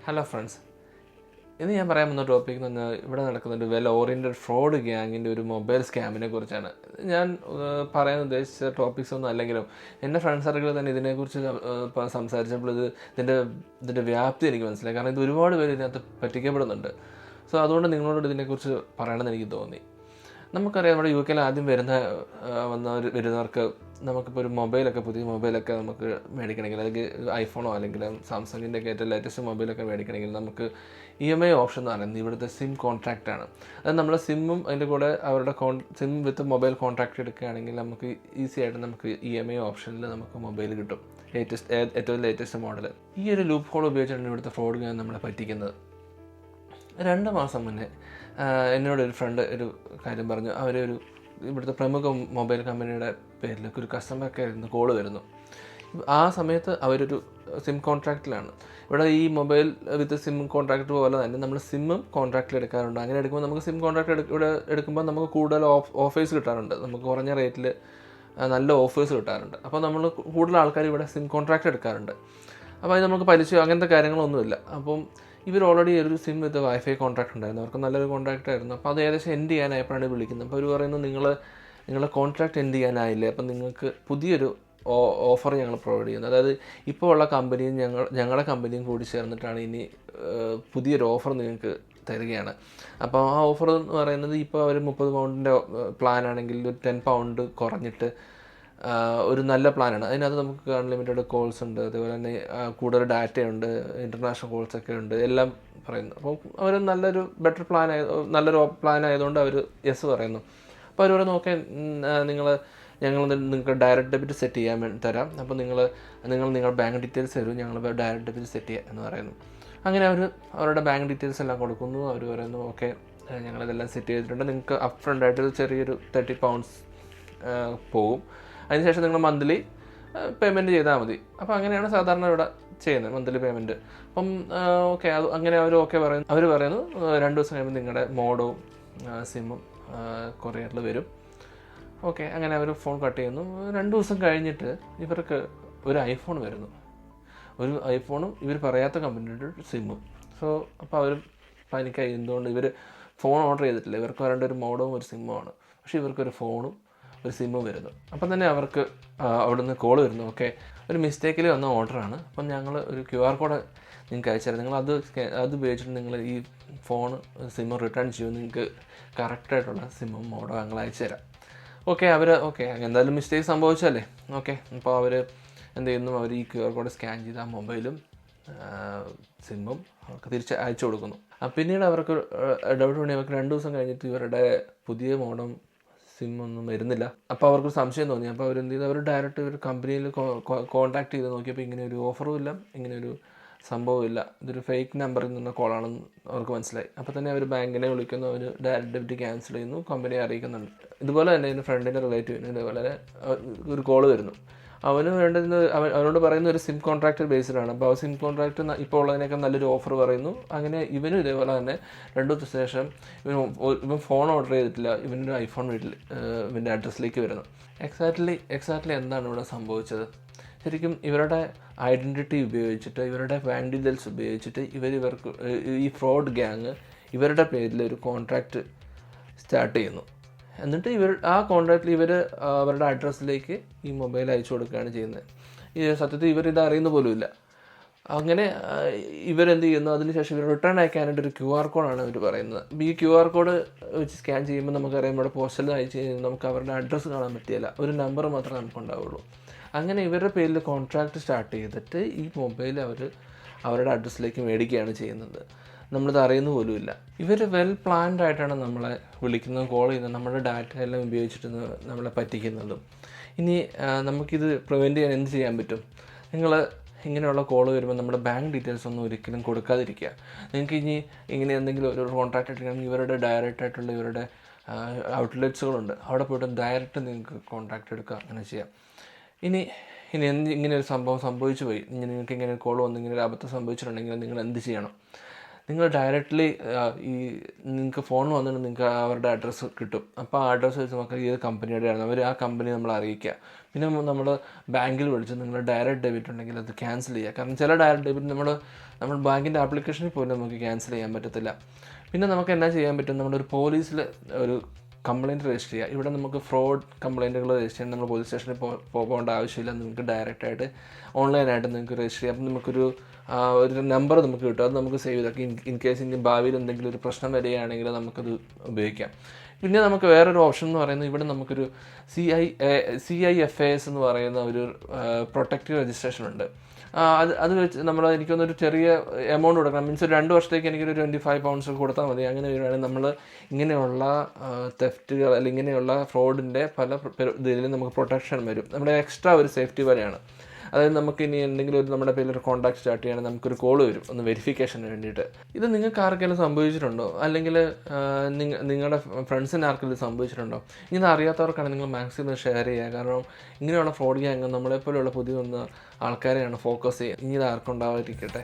Hello friends, ഇന്ന് ഞാൻ പറയാൻ വന്ന ടോപ്പിക് എന്ന് പറഞ്ഞാൽ ഇവിടെ നടക്കുന്ന ഒരു വെൽ ഓറിയൻറ്റഡ് ഫ്രോഡ് ഗ്യാങ്ങിൻ്റെ ഒരു മൊബൈൽ സ്കാമിനെ കുറിച്ചാണ്. ഞാൻ പറയാൻ ഉദ്ദേശിച്ച ടോപ്പിക്സ് ഒന്നും അല്ലെങ്കിലും എൻ്റെ ഫ്രണ്ട് സർക്കിളിൽ തന്നെ ഇതിനെക്കുറിച്ച് സംസാരിച്ചപ്പോൾ ഇതിൻ്റെ വ്യാപ്തി എനിക്ക് മനസ്സിലായി. കാരണം ഇത് ഒരുപാട് പേര് ഇതിനകത്ത് പറ്റിക്കപ്പെടുന്നുണ്ട്. സോ അതുകൊണ്ട് നിങ്ങളോട് ഇതിനെക്കുറിച്ച് പറയണമെന്ന് എനിക്ക് തോന്നി. നമുക്കറിയാം, നമ്മുടെ യു കെയിൽ ആദ്യം വരുന്നവർക്ക് നമുക്കിപ്പോൾ ഒരു മൊബൈലൊക്കെ, പുതിയ മൊബൈലൊക്കെ നമുക്ക് മേടിക്കണമെങ്കിൽ, അല്ലെങ്കിൽ ഐഫോണോ അല്ലെങ്കിൽ സാംസങ്ങിൻ്റെ ഒക്കെ ഏറ്റവും ലേറ്റസ്റ്റ് മൊബൈലൊക്കെ മേടിക്കണമെങ്കിൽ നമുക്ക് EMI ഓപ്ഷൻ എന്ന് പറയുന്നത് ഇവിടുത്തെ സിം കോൺട്രാക്റ്റാണ്. അത് നമ്മൾ സിമ്മും അതിൻ്റെ കൂടെ അവരുടെ സിം വിത്ത് മൊബൈൽ കോൺട്രാക്റ്റ് എടുക്കുകയാണെങ്കിൽ നമുക്ക് ഈസി ആയിട്ട് നമുക്ക് EMI ഓപ്ഷനിൽ നമുക്ക് മൊബൈൽ കിട്ടും, ഏറ്റവും ലേറ്റസ്റ്റ് മോഡൽ. ഈ ഒരു ലൂപ്പ് ഹോൾ ഉപയോഗിച്ചാണ് ഇവിടുത്തെ ഫ്രോഡ് ഞാൻ നമ്മളെ പറ്റിക്കുന്നത്. 2 മാസം മുന്നേ എന്നോടൊരു ഫ്രണ്ട് ഒരു കാര്യം പറഞ്ഞു. ഇവിടുത്തെ പ്രമുഖ മൊബൈൽ കമ്പനിയുടെ പേരിലേക്ക് ഒരു കസ്റ്റമർ കെയറിൽ നിന്ന് കോള് വരുന്നു. ആ സമയത്ത് അവരൊരു സിം കോൺട്രാക്റ്റിലാണ്. ഇവിടെ ഈ മൊബൈൽ വിത്ത് സിം കോൺട്രാക്റ്റ് പോലെ തന്നെ നമ്മൾ സിമ്മും കോൺട്രാക്റ്റിൽ എടുക്കാറുണ്ട്. അങ്ങനെ എടുക്കുമ്പോൾ നമുക്ക് സിം കോൺട്രാക്റ്റ് ഇവിടെ എടുക്കുമ്പോൾ നമുക്ക് കൂടുതൽ ഓഫേഴ്സ് കിട്ടാറുണ്ട്. നമുക്ക് കുറഞ്ഞ റേറ്റിൽ നല്ല ഓഫേഴ്സ് കിട്ടാറുണ്ട്. അപ്പോൾ നമ്മൾ കൂടുതൽ ആൾക്കാർ ഇവിടെ സിം കോൺട്രാക്റ്റ് എടുക്കാറുണ്ട്. അപ്പോൾ അത് നമുക്ക് പലിശ അങ്ങനത്തെ കാര്യങ്ങളൊന്നുമില്ല. അപ്പം ഇവർ ഓൾറെഡി ഒരു സിം വിത്ത് വൈഫൈ കോൺട്രാക്ട് ഉണ്ടായിരുന്നു, അവർക്ക് നല്ലൊരു കോൺട്രാക്റ്റ് ആയിരുന്നു. അപ്പോൾ അത് ഏകദേശം എൻഡ് ചെയ്യാനായപ്പോഴാണ് വിളിക്കുന്നത്. അപ്പോൾ അവർ പറയുന്നു, നിങ്ങളുടെ കോൺട്രാക്ട് എൻഡ് ചെയ്യാനായില്ലേ, അപ്പം നിങ്ങൾക്ക് പുതിയൊരു ഓഫർ ഞങ്ങൾ പ്രൊവൈഡ് ചെയ്യുന്നത്. അതായത് ഇപ്പോൾ ഉള്ള കമ്പനിയും ഞങ്ങളുടെ കമ്പനിയും കൂടി ചേർന്നിട്ടാണ് ഇനി പുതിയൊരു ഓഫർ നിങ്ങൾക്ക് തരികയാണ്. അപ്പോൾ ആ ഓഫർ എന്ന് പറയുന്നത്, ഇപ്പോൾ അവർ 30 പൗണ്ടിൻ്റെ പ്ലാൻ ആണെങ്കിൽ ഒരു 10 പൗണ്ട് കുറഞ്ഞിട്ട് ഒരു നല്ല പ്ലാനാണ്. അതിനകത്ത് നമുക്ക് അൺലിമിറ്റഡ് കോൾസ് ഉണ്ട്, അതുപോലെ തന്നെ കൂടുതൽ ഡാറ്റയുണ്ട്, ഇൻ്റർനാഷണൽ കോൾസൊക്കെ ഉണ്ട്, എല്ലാം പറയുന്നു. അപ്പോൾ അവർ നല്ലൊരു നല്ലൊരു പ്ലാൻ ആയതുകൊണ്ട് അവർ യെസ് പറയുന്നു. അപ്പോൾ അവർ പറയുന്നു, ഓക്കെ, ഞങ്ങൾ നിങ്ങൾക്ക് ഡയറക്റ്റ് ഡെബിറ്റ് സെറ്റ് ചെയ്യാൻ തരാം. അപ്പോൾ നിങ്ങൾ ബാങ്ക് ഡീറ്റെയിൽസ് തരും, ഞങ്ങൾ ഡയറക്റ്റ് ഡെബിറ്റ് സെറ്റ് ചെയ്യാം എന്ന് പറയുന്നു. അങ്ങനെ അവരുടെ ബാങ്ക് ഡീറ്റെയിൽസ് എല്ലാം കൊടുക്കുന്നു. അവർ പറയുന്നു, ഓക്കെ, ഞങ്ങളിതെല്ലാം സെറ്റ് ചെയ്തിട്ടുണ്ട്, നിങ്ങൾക്ക് അപ്പ് ഫ്രണ്ട് ആയിട്ട് ചെറിയൊരു 30 പൗണ്ട്സ് പോകും, അതിനുശേഷം നിങ്ങൾ മന്ത്ലി പേയ്മെൻറ്റ് ചെയ്താൽ മതി. അപ്പോൾ അങ്ങനെയാണ് സാധാരണ ഇവിടെ ചെയ്യുന്നത്, മന്ത്ലി പേയ്മെൻറ്റ്. അപ്പം ഓക്കെ, അങ്ങനെ അവർ പറയുന്നു 2 ദിവസം കഴിയുമ്പോൾ നിങ്ങളുടെ മോഡവും സിമ്മും കൊറിയറിൽ വരും. ഓക്കെ, അങ്ങനെ അവർ ഫോൺ കട്ട് ചെയ്യുന്നു. 2 ദിവസം കഴിഞ്ഞിട്ട് ഇവർക്ക് ഒരു ഐഫോൺ വരുന്നു, ഒരു ഐഫോണും ഇവർ പറയാത്ത കമ്പനിയുടെ സിമ്മും. അപ്പോൾ അവർ പാനിക്കായി. എന്തുകൊണ്ട് ഇവർ ഫോൺ ഓർഡർ ചെയ്തിട്ടില്ല, ഇവർക്ക് വരേണ്ട ഒരു മോഡവും ഒരു സിമ്മുമാണ്. പക്ഷേ ഇവർക്കൊരു ഫോണും ഒരു സിമ്മും വരുന്നു. അപ്പം തന്നെ അവർക്ക് അവിടെ നിന്ന് കോൾ വരുന്നു, ഓക്കെ, ഒരു മിസ്റ്റേക്കിൽ വന്ന ഓർഡറാണ്, അപ്പം ഞങ്ങൾ ഒരു QR കോഡ് നിങ്ങൾക്ക് അയച്ചുതരാം, നിങ്ങൾ അത് ഉപയോഗിച്ചിട്ട് നിങ്ങൾ ഈ ഫോൺ സിമ്മ് റിട്ടേൺ ചെയ്യും, നിങ്ങൾക്ക് കറക്റ്റായിട്ടുള്ള സിമ്മും മോഡോ ഞങ്ങൾ അയച്ചു തരാം. ഓക്കെ, എന്തായാലും മിസ്റ്റേക്ക് സംഭവിച്ചല്ലേ. ഓക്കെ, അപ്പോൾ അവർ എന്ത് ചെയ്യുന്നു, അവർ ഈ QR കോഡ് സ്കാൻ ചെയ്ത് ആ മൊബൈലും സിമ്മും അവർക്ക് തിരിച്ച് അയച്ചു കൊടുക്കുന്നു. പിന്നീട് അവർക്ക് ഡൗട്ട് വേണ്ടി അവർക്ക് 2 ദിവസം കഴിഞ്ഞിട്ട് ഇവരുടെ പുതിയ മോഡം സിമ്മൊന്നും വരുന്നില്ല. അപ്പോൾ അവർക്ക് സംശയം തോന്നി. അപ്പോൾ അവരെന്ത് ചെയ്തു, അവർ ഡയറക്റ്റ് ഒരു കമ്പനിയിൽ കോൺടാക്ട് ചെയ്ത് നോക്കിയപ്പോൾ ഇങ്ങനെ ഒരു ഓഫറും ഇല്ല, ഇങ്ങനെ ഒരു സംഭവമില്ല, ഇതൊരു ഫേക്ക് നമ്പറിൽ നിന്ന് കോളാണെന്ന് അവർക്ക് മനസ്സിലായി. അപ്പോൾ തന്നെ അവർ ബാങ്കിനെ വിളിക്കുന്നു, അവർ ഡയറക്റ്റ് ഡെബിറ്റ് ക്യാൻസൽ ചെയ്യുന്നു, കമ്പനിയെ അറിയിക്കുന്നുണ്ട്. ഇതുപോലെ തന്നെ എൻ്റെ ഫ്രണ്ടിൻ്റെ റിലേറ്റീവിന് ഇതേപോലെ ഒരു കോള് വരുന്നു. അവനോട് പറയുന്ന ഒരു സിം കോൺട്രാക്റ്റ് ബേസ്ഡാണ്. അപ്പോൾ ആ സിം കോൺട്രാക്റ്റ് ഇപ്പോൾ ഉള്ളതിനേക്കാൾ നല്ലൊരു ഓഫർ പറയുന്നു. അങ്ങനെ ഇവനും ഇതേപോലെ തന്നെ 2 ദിവസത്തിന് ശേഷം ഇവൻ ഫോൺ ഓർഡർ ചെയ്തിട്ടില്ല, ഇവൻ്റെ ഐഫോൺ ഇവൻ്റെ അഡ്രസ്സിലേക്ക് വരുന്നു. എക്സാക്ട്ലി എന്താണ് ഇവിടെ സംഭവിച്ചത്? ശരിക്കും ഇവരുടെ ഐഡൻറ്റിറ്റി ഉപയോഗിച്ചിട്ട്, ഇവരുടെ ബാങ്ക് ഡീറ്റെയിൽസ് ഉപയോഗിച്ചിട്ട് ഇവർക്ക് ഈ ഫ്രോഡ് ഗ്യാങ് ഇവരുടെ പേരിൽ ഒരു കോൺട്രാക്റ്റ് സ്റ്റാർട്ട് ചെയ്യുന്നു. എന്നിട്ട് ആ കോൺട്രാക്റ്റിൽ അവരുടെ അഡ്രസ്സിലേക്ക് ഈ മൊബൈൽ അയച്ചു കൊടുക്കുകയാണ് ചെയ്യുന്നത്. ഈ സത്യത്തിൽ ഇവരിത് അറിയുന്ന പോലുമില്ല. അങ്ങനെ ഇവരെന്ത് ചെയ്യുന്നു, അതിനുശേഷം ഇവർ റിട്ടേൺ അയക്കാനായിട്ട് ഒരു QR കോഡാണ് ഇവർ പറയുന്നത്. ഈ QR കോഡ് വെച്ച് സ്കാൻ ചെയ്യുമ്പോൾ നമുക്കറിയാം, നമ്മുടെ പോസ്റ്റലിൽ അയച്ചു കഴിഞ്ഞാൽ നമുക്ക് അവരുടെ അഡ്രസ്സ് കാണാൻ പറ്റില്ല, ഒരു നമ്പർ മാത്രമേ നമുക്കുണ്ടാവുള്ളൂ. അങ്ങനെ ഇവരുടെ പേരിൽ കോൺട്രാക്റ്റ് സ്റ്റാർട്ട് ചെയ്തിട്ട് ഈ മൊബൈൽ അവരുടെ അഡ്രസ്സിലേക്ക് മേടിക്കുകയാണ് ചെയ്യുന്നത്. നമ്മളിത് അറിയുന്ന പോലുമില്ല. ഇവർ വെൽ പ്ലാൻഡ് ആയിട്ടാണ് നമ്മളെ വിളിക്കുന്നതും കോൾ ചെയ്യുന്നതും, നമ്മുടെ ഡാറ്റ എല്ലാം ഉപയോഗിച്ചിട്ട് നമ്മളെ പറ്റിക്കുന്നതും. ഇനി നമുക്കിത് പ്രിവെൻറ്റ് ചെയ്യാൻ എന്ത് ചെയ്യാൻ പറ്റും? നിങ്ങൾ ഇങ്ങനെയുള്ള കോൾ വരുമ്പോൾ നമ്മുടെ ബാങ്ക് ഡീറ്റെയിൽസ് ഒന്നും ഒരിക്കലും കൊടുക്കാതിരിക്കുക. നിങ്ങൾക്ക് ഇങ്ങനെ എന്തെങ്കിലും ഒരു കോൺട്രാക്റ്റ് എടുക്കുകയാണെങ്കിൽ ഇവരുടെ ഡയറക്റ്റായിട്ടുള്ള ഇവരുടെ ഔട്ട്ലെറ്റ്സുകളുണ്ട്, അവിടെ പോയിട്ട് ഡയറക്റ്റ് നിങ്ങൾക്ക് കോൺട്രാക്റ്റ് എടുക്കുക, അങ്ങനെ ചെയ്യാം. ഇനി ഇങ്ങനെ ഒരു സംഭവം സംഭവിച്ചു പോയി, നിങ്ങൾക്ക് ഇങ്ങനെ ഒരു കോൾ വന്ന് ഇങ്ങനെ ഒരു അബദ്ധം സംഭവിച്ചിട്ടുണ്ടെങ്കിൽ നിങ്ങൾ എന്ത് ചെയ്യണം? നിങ്ങൾ ഡയറക്റ്റ്ലി ഈ നിങ്ങൾക്ക് ഫോൺ വന്നിട്ട് നിങ്ങൾക്ക് അവരുടെ അഡ്രസ്സ് കിട്ടും. അപ്പോൾ ആ അഡ്രസ്സ് വെച്ച് നമുക്ക് ഏത് കമ്പനിയുടെയാണ് അവർ ആ കമ്പനി നമ്മൾ അറിയിക്കുക. പിന്നെ നമ്മൾ ബാങ്കിൽ വിളിച്ച് നിങ്ങൾ ഡയറക്റ്റ് ഡെബിറ്റ് ഉണ്ടെങ്കിൽ അത് ക്യാൻസൽ ചെയ്യുക. കാരണം ചില ഡയറക്റ്റ് ഡെബിറ്റ് നമ്മൾ ബാങ്കിൻ്റെ ആപ്ലിക്കേഷനിൽ പോലും നമുക്ക് ക്യാൻസൽ ചെയ്യാൻ പറ്റത്തില്ല. പിന്നെ നമുക്ക് എന്നാ ചെയ്യാൻ പറ്റും, നമ്മളൊരു പോലീസിൽ ഒരു കംപ്ലയിൻറ്റ് രജിസ്റ്റർ ചെയ്യുക. ഇവിടെ നമുക്ക് ഫ്രോഡ് കംപ്ലയിൻറ്റുകൾ രജിസ്റ്റർ ചെയ്യാൻ നമ്മൾ പോലീസ് സ്റ്റേഷനിൽ പോകേണ്ട ആവശ്യമില്ല. നിങ്ങൾക്ക് ഡയറക്റ്റായിട്ട് ഓൺലൈനായിട്ട് നിങ്ങൾക്ക് രജിസ്റ്റർ ചെയ്യാം. അപ്പം നമുക്കൊരു ഒരു നമ്പർ നമുക്ക് കിട്ടും. അത് നമുക്ക് സേവ് ചെയ്താൽ ഇൻ കേസ് ഇനി ഭാവിയിൽ എന്തെങ്കിലും ഒരു പ്രശ്നം വരികയാണെങ്കിൽ നമുക്കത് ഉപയോഗിക്കാം. പിന്നെ നമുക്ക് വേറൊരു ഓപ്ഷൻ എന്ന് പറയുന്നത്, ഇവിടെ നമുക്കൊരു CIFAS എന്ന് പറയുന്ന ഒരു പ്രൊട്ടക്റ്റീവ് രജിസ്ട്രേഷൻ ഉണ്ട്. അത് വെച്ച് എനിക്കൊന്നൊരു ചെറിയ എമൗണ്ട് കൊടുക്കണം. മീൻസ് ഒരു 2 വർഷത്തേക്ക് എനിക്കൊരു 25 പൗണ്ട്സ് കൊടുത്താൽ മതി. അങ്ങനെ വരുവാണെങ്കിൽ നമ്മൾ ഇങ്ങനെയുള്ള തെഫ്റ്റുകൾ അല്ലെങ്കിൽ ഇങ്ങനെയുള്ള ഫ്രോഡിൻ്റെ പല ഇതിലും നമുക്ക് പ്രൊട്ടക്ഷൻ വരും. നമ്മുടെ എക്സ്ട്രാ ഒരു സേഫ്റ്റി വരെയാണ്. അതായത് നമുക്ക് ഇനി എന്തെങ്കിലും നമ്മുടെ പേരിൽ ഒരു കോൺടാക്ട് സ്റ്റാർട്ട് ചെയ്യണമെങ്കിൽ നമുക്കൊരു കോൾ വരും ഒന്ന് വെരിഫിക്കേഷന് വേണ്ടിയിട്ട്. ഇത് നിങ്ങൾക്ക് ആർക്കെങ്കിലും സംഭവിച്ചിട്ടുണ്ടോ, അല്ലെങ്കിൽ നിങ്ങളുടെ ഫ്രണ്ട്സിന് ആർക്കെങ്കിലും സംഭവിച്ചിട്ടുണ്ടോ? ഇനി അറിയാത്തവർക്കാണ് നിങ്ങൾ മാക്സിമം ഷെയർ ചെയ്യുക. കാരണം ഇങ്ങനെയുള്ള ഫ്രോഡ് ഗ്യാങ് നമ്മളെപ്പോലെയുള്ള പുതിയ ആൾക്കാരെയാണ് ഫോക്കസ് ചെയ്യുക. ഇനി ഇത് ആർക്കും ഉണ്ടാവാതിരിക്കട്ടെ.